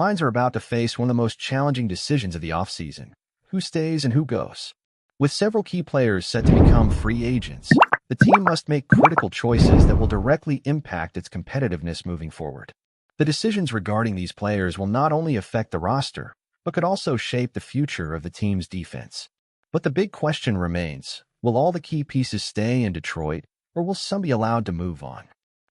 Lions are about to face one of the most challenging decisions of the offseason: who stays and who goes. With several key players set to become free agents, the team must make critical choices that will directly impact its competitiveness moving forward. The decisions regarding these players will not only affect the roster, but could also shape the future of the team's defense. But the big question remains: will all the key pieces stay in Detroit, or will some be allowed to move on?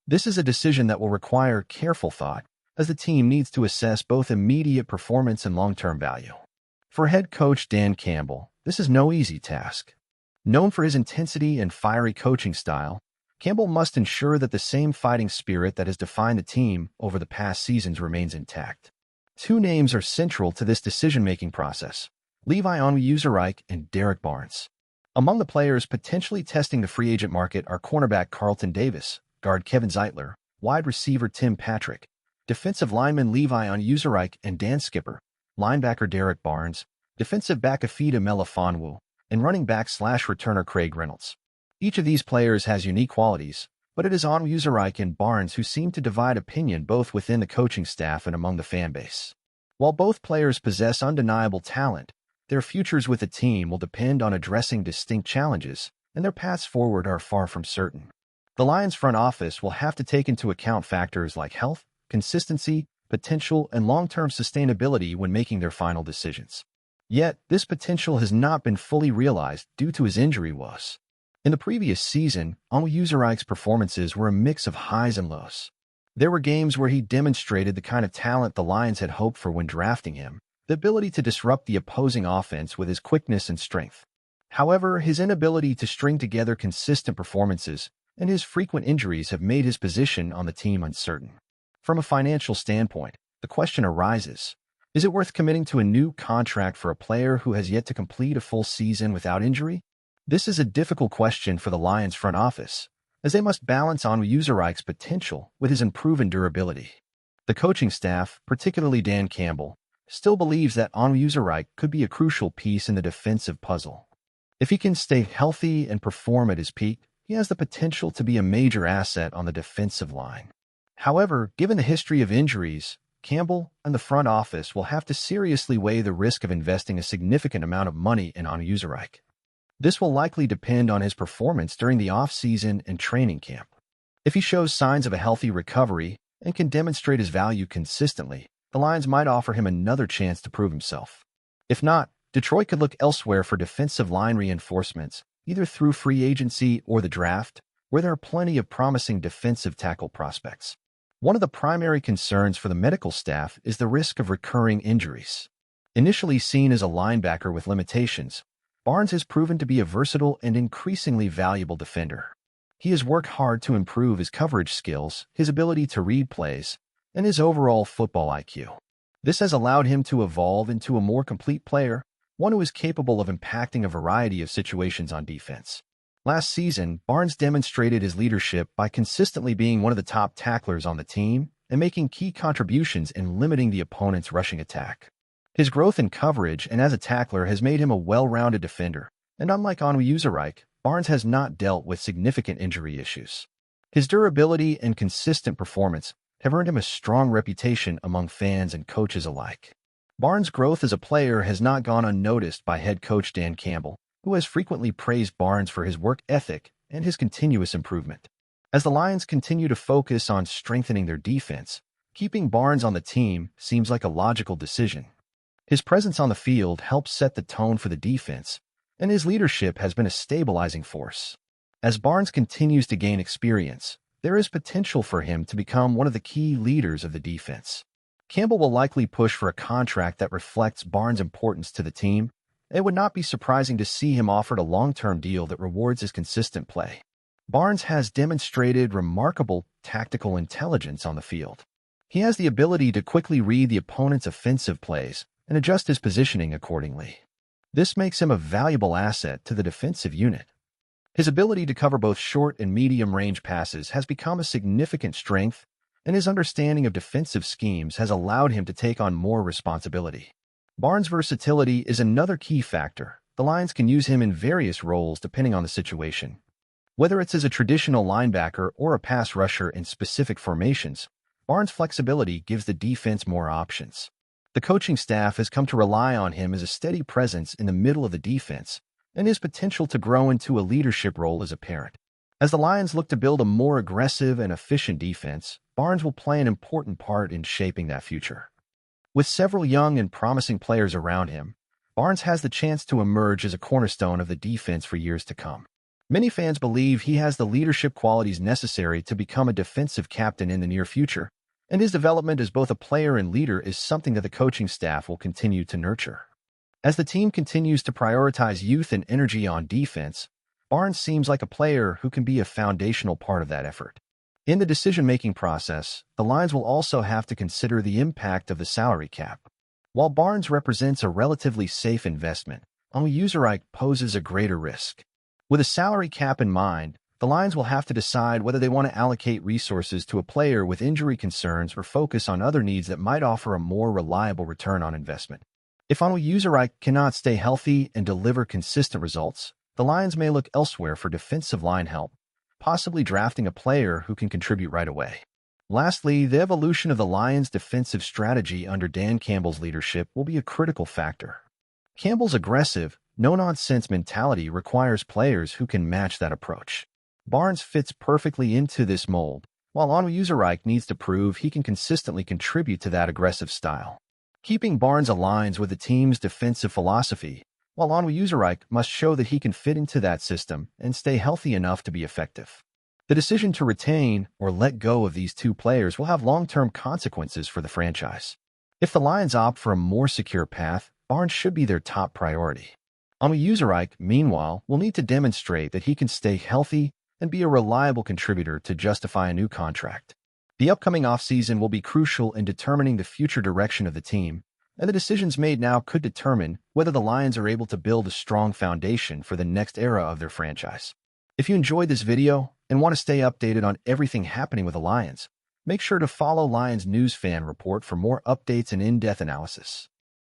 This is a decision that will require careful thought, as the team needs to assess both immediate performance and long-term value. For head coach Dan Campbell, this is no easy task. Known for his intensity and fiery coaching style, Campbell must ensure that the same fighting spirit that has defined the team over the past seasons remains intact. Two names are central to this decision-making process: Levi Onwuzurike and Derek Barnes. Among the players potentially testing the free agent market are cornerback Carlton Davis, guard Kevin Zeitler, wide receiver Tim Patrick, defensive lineman Levi Onwuzurike and Dan Skipper, linebacker Derek Barnes, defensive back Afida Melifonwu, and running back/returner Craig Reynolds. Each of these players has unique qualities, but it is Onwuzurike and Barnes who seem to divide opinion both within the coaching staff and among the fan base. While both players possess undeniable talent, their futures with the team will depend on addressing distinct challenges, and their paths forward are far from certain. The Lions front office will have to take into account factors like health, consistency, potential, and long-term sustainability when making their final decisions. Yet, this potential has not been fully realized due to his injury woes. In the previous season, Onwuzurike's performances were a mix of highs and lows. There were games where he demonstrated the kind of talent the Lions had hoped for when drafting him, the ability to disrupt the opposing offense with his quickness and strength. However, his inability to string together consistent performances and his frequent injuries have made his position on the team uncertain. From a financial standpoint, the question arises: is it worth committing to a new contract for a player who has yet to complete a full season without injury? This is a difficult question for the Lions front office, as they must balance Onwuzurike's potential with his unproven durability. The coaching staff, particularly Dan Campbell, still believes that Onwuzurike could be a crucial piece in the defensive puzzle. If he can stay healthy and perform at his peak, he has the potential to be a major asset on the defensive line. However, given the history of injuries, Campbell and the front office will have to seriously weigh the risk of investing a significant amount of money in Onwuzurike. This will likely depend on his performance during the off-season and training camp. If he shows signs of a healthy recovery and can demonstrate his value consistently, the Lions might offer him another chance to prove himself. If not, Detroit could look elsewhere for defensive line reinforcements, either through free agency or the draft, where there are plenty of promising defensive tackle prospects. One of the primary concerns for the medical staff is the risk of recurring injuries. Initially seen as a linebacker with limitations, Barnes has proven to be a versatile and increasingly valuable defender. He has worked hard to improve his coverage skills, his ability to read plays, and his overall football IQ. This has allowed him to evolve into a more complete player, one who is capable of impacting a variety of situations on defense. Last season, Barnes demonstrated his leadership by consistently being one of the top tacklers on the team and making key contributions in limiting the opponent's rushing attack. His growth in coverage and as a tackler has made him a well-rounded defender, and unlike Onwuzurike, Barnes has not dealt with significant injury issues. His durability and consistent performance have earned him a strong reputation among fans and coaches alike. Barnes' growth as a player has not gone unnoticed by head coach Dan Campbell, who has frequently praised Barnes for his work ethic and his continuous improvement. As the Lions continue to focus on strengthening their defense, keeping Barnes on the team seems like a logical decision. His presence on the field helps set the tone for the defense, and his leadership has been a stabilizing force. As Barnes continues to gain experience, there is potential for him to become one of the key leaders of the defense. Campbell will likely push for a contract that reflects Barnes' importance to the team. It would not be surprising to see him offered a long-term deal that rewards his consistent play. Barnes has demonstrated remarkable tactical intelligence on the field. He has the ability to quickly read the opponent's offensive plays and adjust his positioning accordingly. This makes him a valuable asset to the defensive unit. His ability to cover both short and medium-range passes has become a significant strength, and his understanding of defensive schemes has allowed him to take on more responsibility. Barnes' versatility is another key factor. The Lions can use him in various roles depending on the situation. Whether it's as a traditional linebacker or a pass rusher in specific formations, Barnes' flexibility gives the defense more options. The coaching staff has come to rely on him as a steady presence in the middle of the defense, and his potential to grow into a leadership role is apparent. As the Lions look to build a more aggressive and efficient defense, Barnes will play an important part in shaping that future. With several young and promising players around him, Barnes has the chance to emerge as a cornerstone of the defense for years to come. Many fans believe he has the leadership qualities necessary to become a defensive captain in the near future, and his development as both a player and leader is something that the coaching staff will continue to nurture. As the team continues to prioritize youth and energy on defense, Barnes seems like a player who can be a foundational part of that effort. In the decision-making process, the Lions will also have to consider the impact of the salary cap. While Barnes represents a relatively safe investment, Onwuzurike poses a greater risk. With a salary cap in mind, the Lions will have to decide whether they want to allocate resources to a player with injury concerns or focus on other needs that might offer a more reliable return on investment. If Onwuzurike cannot stay healthy and deliver consistent results, the Lions may look elsewhere for defensive line help, possibly drafting a player who can contribute right away. Lastly, the evolution of the Lions' defensive strategy under Dan Campbell's leadership will be a critical factor. Campbell's aggressive, no-nonsense mentality requires players who can match that approach. Barnes fits perfectly into this mold, while Onwuzurike needs to prove he can consistently contribute to that aggressive style. Keeping Barnes aligns with the team's defensive philosophy, while Onwuzurike must show that he can fit into that system and stay healthy enough to be effective. The decision to retain or let go of these two players will have long-term consequences for the franchise. If the Lions opt for a more secure path, Barnes should be their top priority. Onwuzurike, meanwhile, will need to demonstrate that he can stay healthy and be a reliable contributor to justify a new contract. The upcoming offseason will be crucial in determining the future direction of the team, and the decisions made now could determine whether the Lions are able to build a strong foundation for the next era of their franchise. If you enjoyed this video and want to stay updated on everything happening with the Lions, make sure to follow Lions News Fan Report for more updates and in-depth analysis.